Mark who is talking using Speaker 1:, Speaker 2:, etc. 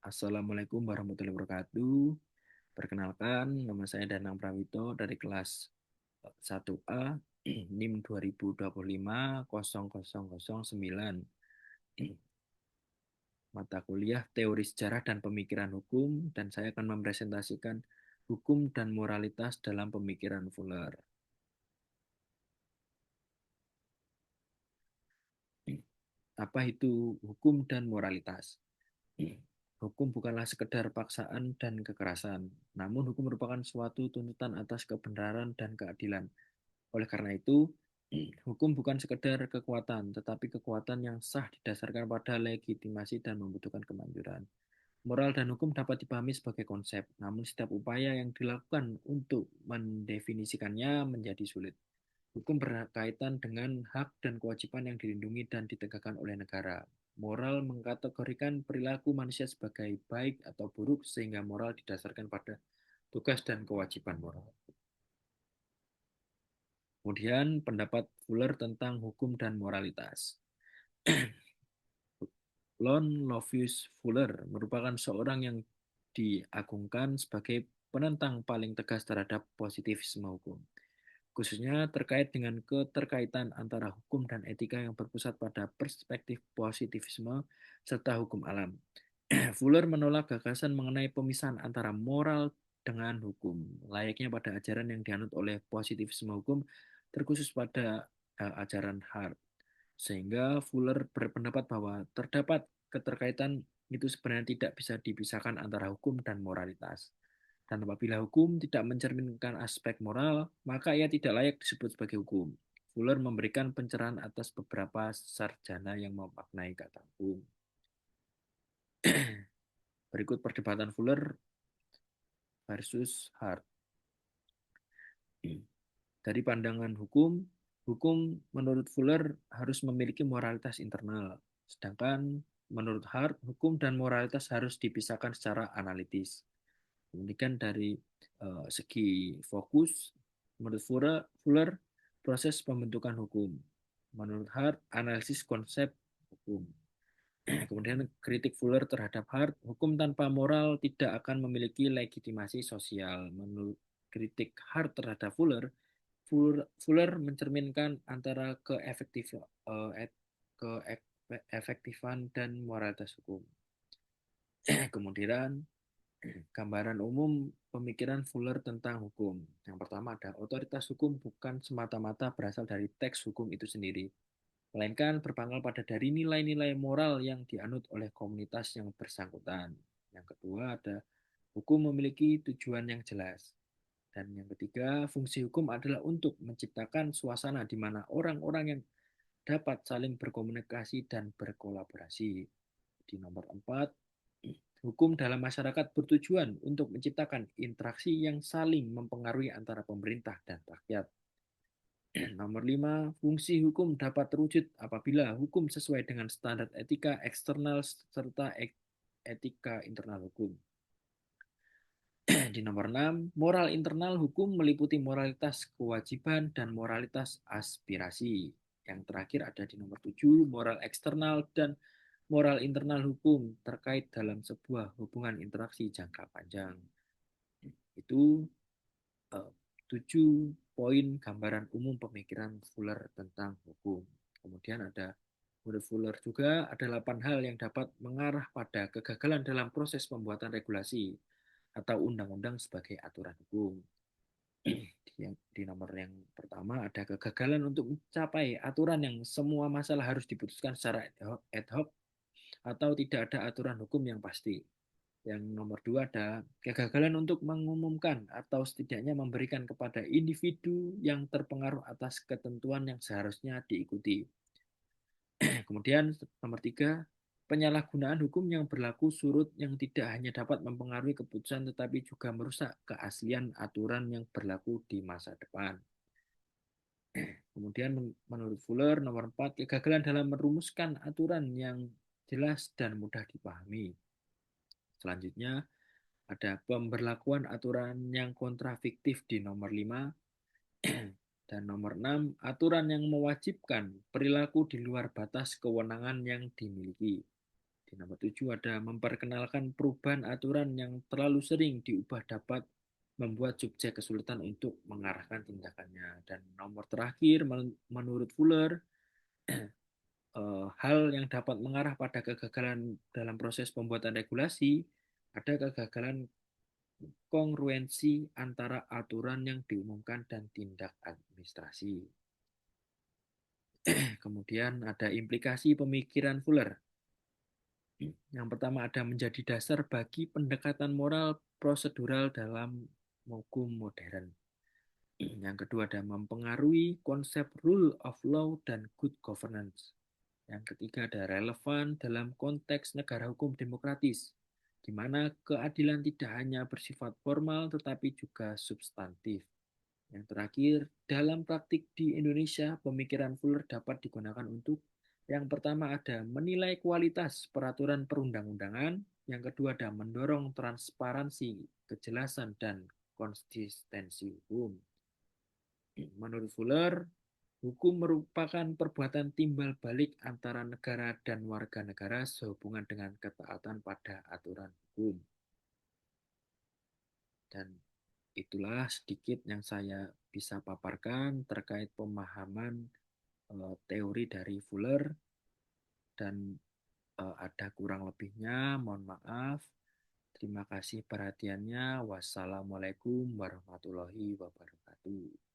Speaker 1: Assalamualaikum warahmatullahi wabarakatuh. Perkenalkan, nama saya Danang Prawito dari kelas 1A, NIM 2025-0009. Mata kuliah Teori Sejarah dan Pemikiran Hukum, dan saya akan mempresentasikan hukum dan moralitas dalam pemikiran Fuller. Apa itu hukum dan moralitas? Hukum bukanlah sekedar paksaan dan kekerasan, namun hukum merupakan suatu tuntutan atas kebenaran dan keadilan. Oleh karena itu, hukum bukan sekedar kekuatan, tetapi kekuatan yang sah didasarkan pada legitimasi dan membutuhkan kemanjuran. Moral dan hukum dapat dipahami sebagai konsep, namun setiap upaya yang dilakukan untuk mendefinisikannya menjadi sulit. Hukum berkaitan dengan hak dan kewajiban yang dilindungi dan ditegakkan oleh negara. Moral mengkategorikan perilaku manusia sebagai baik atau buruk, sehingga moral didasarkan pada tugas dan kewajiban moral. Kemudian pendapat Fuller tentang hukum dan moralitas. Lon Lovius Fuller merupakan seorang yang diagungkan sebagai penentang paling tegas terhadap positivisme hukum, khususnya terkait dengan keterkaitan antara hukum dan etika yang berpusat pada perspektif positivisme serta hukum alam. Fuller menolak gagasan mengenai pemisahan antara moral dengan hukum, layaknya pada ajaran yang dianut oleh positivisme hukum, terkhusus pada ajaran Hart. Sehingga Fuller berpendapat bahwa terdapat keterkaitan itu sebenarnya tidak bisa dipisahkan antara hukum dan moralitas. Dan apabila hukum tidak mencerminkan aspek moral, maka ia tidak layak disebut sebagai hukum. Fuller memberikan pencerahan atas beberapa sarjana yang memaknai kata hukum. Berikut perdebatan Fuller versus Hart. Dari pandangan hukum, hukum menurut Fuller harus memiliki moralitas internal, sedangkan menurut Hart, hukum dan moralitas harus dipisahkan secara analitis. Kemudian dari segi fokus, menurut Fuller, proses pembentukan hukum. Menurut Hart, analisis konsep hukum. Kemudian kritik Fuller terhadap Hart, hukum tanpa moral tidak akan memiliki legitimasi sosial. Menurut kritik Hart terhadap Fuller, Fuller mencerminkan antara keefektifan dan moralitas hukum. Kemudian gambaran umum pemikiran Fuller tentang hukum. Yang pertama ada otoritas hukum bukan semata-mata berasal dari teks hukum itu sendiri, melainkan berpangkal pada dari nilai-nilai moral yang dianut oleh komunitas yang bersangkutan. Yang kedua ada hukum memiliki tujuan yang jelas. Dan yang ketiga, fungsi hukum adalah untuk menciptakan suasana di mana orang-orang yang dapat saling berkomunikasi dan berkolaborasi. Di nomor 4, hukum dalam masyarakat bertujuan untuk menciptakan interaksi yang saling mempengaruhi antara pemerintah dan rakyat. Nomor 5, fungsi hukum dapat terwujud apabila hukum sesuai dengan standar etika eksternal serta etika internal hukum. Di nomor 6, moral internal hukum meliputi moralitas kewajiban dan moralitas aspirasi. Yang terakhir ada di nomor 7, moral eksternal dan moral internal hukum terkait dalam sebuah hubungan interaksi jangka panjang. Itu 7 poin gambaran umum pemikiran Fuller tentang hukum. Kemudian ada menurut Fuller juga ada 8 hal yang dapat mengarah pada kegagalan dalam proses pembuatan regulasi atau undang-undang sebagai aturan hukum. Di nomor yang pertama ada kegagalan untuk mencapai aturan yang semua masalah harus diputuskan secara ad hoc atau tidak ada aturan hukum yang pasti. Yang nomor 2 ada kegagalan untuk mengumumkan atau setidaknya memberikan kepada individu yang terpengaruh atas ketentuan yang seharusnya diikuti. Kemudian nomor 3, penyalahgunaan hukum yang berlaku surut yang tidak hanya dapat mempengaruhi keputusan tetapi juga merusak keaslian aturan yang berlaku di masa depan. Kemudian menurut Fuller nomor 4, kegagalan dalam merumuskan aturan yang jelas dan mudah dipahami. Selanjutnya ada pemberlakuan aturan yang kontrafiktif di nomor 5. Dan nomor 6, aturan yang mewajibkan perilaku di luar batas kewenangan yang dimiliki. Di Di nomor 7 ada memperkenalkan perubahan aturan yang terlalu sering diubah dapat membuat subjek kesulitan untuk mengarahkan tindakannya. Dan nomor terakhir, menurut Fuller, hal yang dapat mengarah pada kegagalan dalam proses pembuatan regulasi, ada kegagalan kongruensi antara aturan yang diumumkan dan tindak administrasi. Kemudian ada implikasi pemikiran Fuller. Yang pertama ada menjadi dasar bagi pendekatan moral prosedural dalam hukum modern. Yang kedua ada mempengaruhi konsep rule of law dan good governance. Yang ketiga ada relevan dalam konteks negara hukum demokratis, di mana keadilan tidak hanya bersifat formal tetapi juga substantif. Yang terakhir, dalam praktik di Indonesia, pemikiran Fuller dapat digunakan untuk yang pertama ada menilai kualitas peraturan perundang-undangan, yang kedua ada mendorong transparansi, kejelasan, dan konsistensi hukum. Menurut Fuller, hukum merupakan perbuatan timbal balik antara negara dan warga negara sehubungan dengan ketaatan pada aturan hukum. Dan itulah sedikit yang saya bisa paparkan terkait pemahaman teori dari Fuller dan ada kurang lebihnya, mohon maaf. Terima kasih perhatiannya. Wassalamualaikum warahmatullahi wabarakatuh.